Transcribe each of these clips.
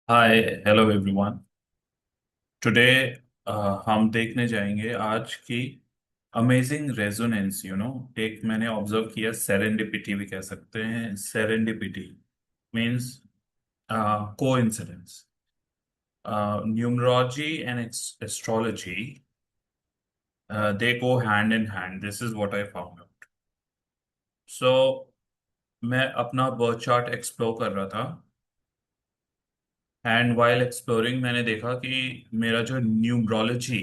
Hi hello everyone. Today हम देखने जाएंगे आज की अमेजिंग रेजोनेंस। एक मैंने ऑब्जर्व किया, सेरेंडिपिटी भी कह सकते हैं। Serendipity means coincidence. Numerology and astrology they go hand in hand. This is what I found out. So मैं अपना बर्थ चार्ट एक्सप्लोर कर रहा था, एंड वाइल एक्सप्लोरिंग मैंने देखा कि मेरा जो न्यूमरोलॉजी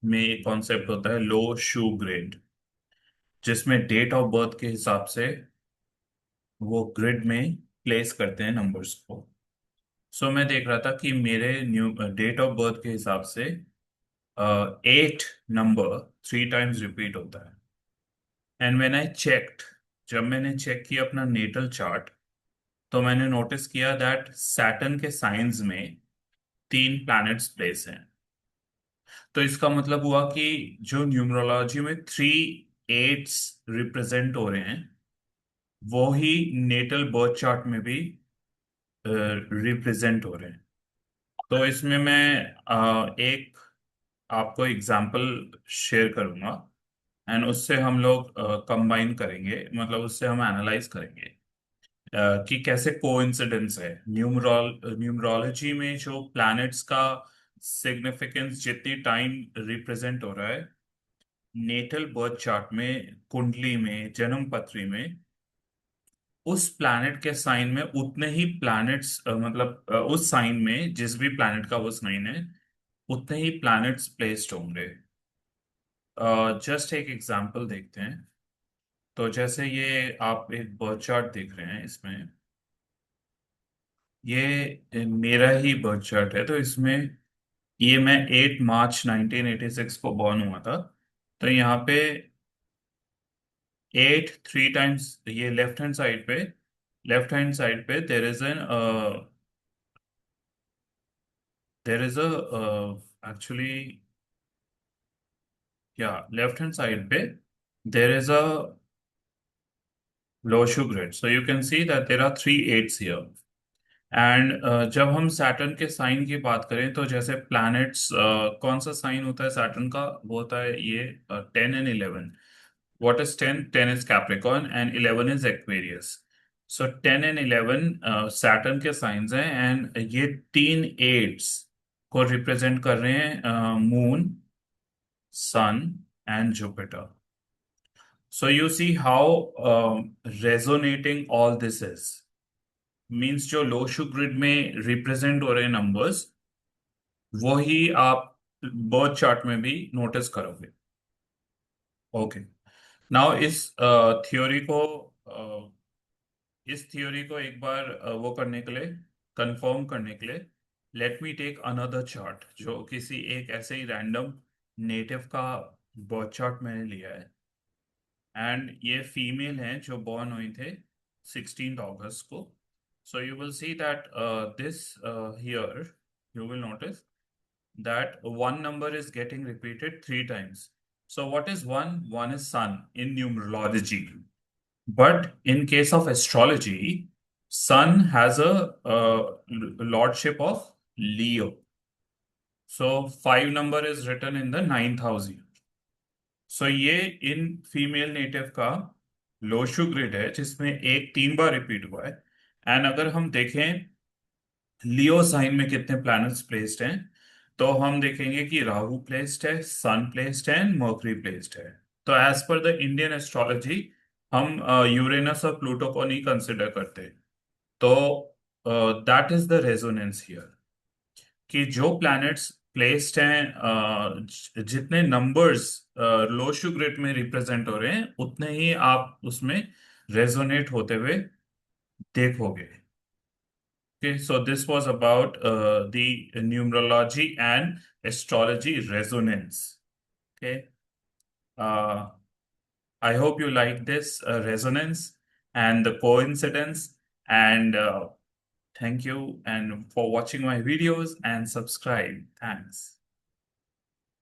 में एक कॉन्सेप्ट होता है लो शू ग्रिड, जिसमें डेट ऑफ बर्थ के हिसाब से वो ग्रिड में प्लेस करते हैं नंबर्स को। सो मैं देख रहा था कि मेरे न्यू डेट ऑफ बर्थ के हिसाब से 8 नंबर 3 टाइम्स रिपीट होता है। एंड व्हेन आई चेक्ड, जब मैंने चेक किया अपना नेटल चार्ट, तो मैंने नोटिस किया दैट सैटर्न के साइंस में 3 प्लैनेट्स प्लेस हैं। तो इसका मतलब हुआ कि जो न्यूमरोलॉजी में 3 8s रिप्रेजेंट हो रहे हैं, वो ही नेटल बर्थ चार्ट में भी रिप्रेजेंट हो रहे हैं। तो इसमें मैं एक आपको एग्जांपल शेयर करूंगा, एंड उससे हम लोग कंबाइन करेंगे, मतलब उससे हम एनालाइज करेंगे कि कैसे कोइंसिडेंस है न्यूमरोलॉजी में जो प्लैनेट्स का सिग्निफिकेंस जितनी टाइम रिप्रेजेंट हो रहा है, नेटल बर्थ चार्ट में, कुंडली में, जन्म पत्री में, उस प्लैनेट के साइन में उतने ही प्लैनेट्स, मतलब उस साइन में जिस भी प्लैनेट का वो साइन है, उतने ही प्लैनेट्स प्लेस्ड होंगे। जस्ट एक एग्जांपल देखते हैं। तो जैसे ये आप एक बर्थ चार्ट देख रहे हैं, इसमें ये मेरा ही बर्थ चार्ट है। तो इसमें ये मैं 8 मार्च 1986 को बॉर्न हुआ था। तो यहाँ पे 8 3 टाइम्स, ये लेफ्ट हैंड साइड पे देर इज एक्चुअली, या लेफ्ट हैंड साइड पे there is a Lo Shu grid, so you can see that there are 3 8s here. And जब हम सैटर्न के साइन की बात करें, तो जैसे प्लैनेट्स, कौन सा साइन होता है सैटर्न का, वो होता है ये 10 and 11। What is 10? 10 is Capricorn and 11 is Aquarius. So 10 and 11 Saturn के साइंस हैं, एंड ये 3 8s को रिप्रेजेंट कर रहे हैं Moon, Sun and Jupiter. So you see how resonating all this is. Means जो लो शु ग्रिड में रिप्रेजेंट हो रहे नंबर्स, वो ही आप बर्थ चार्ट में भी नोटिस करोगे। ओके, नाउ थ्योरी को इस थ्योरी को एक बार वो करने के लिए, कंफर्म करने के लिए, let me take another chart, जो किसी एक ऐसे ही रैंडम नेटिव का बर्थ चार्ट मैंने लिया है। एंड ये फीमेल हैं जो बॉर्न हुई थे 16 अगस्त को। So you will see that this here, you will notice that one number is getting repeated 3 times. So what is one? One is sun in numerology. But in case of astrology, sun has a lordship of Leo. So five number is written in the ninth house here. So ये in female native का Lo Shu grid है, जिसमें एक 3 बार repeat हुआ है। And अगर हम देखें लियो साइन में कितने प्लैनेट्स प्लेस्ड हैं, तो हम देखेंगे कि राहु प्लेस्ड है, सन प्लेस्ड है, मर्करी प्लेस्ड है। तो as per the Indian astrology, हम यूरेनस और प्लूटो को नहीं कंसिडर करते। तो that is the resonance here, कि जो प्लैनेट्स प्लेस्ड हैं, जितने नंबर्स लो ग्रिड में रिप्रेजेंट हो रहे हैं, उतने ही आप उसमें रेजोनेट होते हुए देखोगे। Okay, so this was about the numerology and astrology resonance. Okay, uh, I hope you like this resonance and the coincidence. And thank you and for watching my videos and subscribe. Thanks.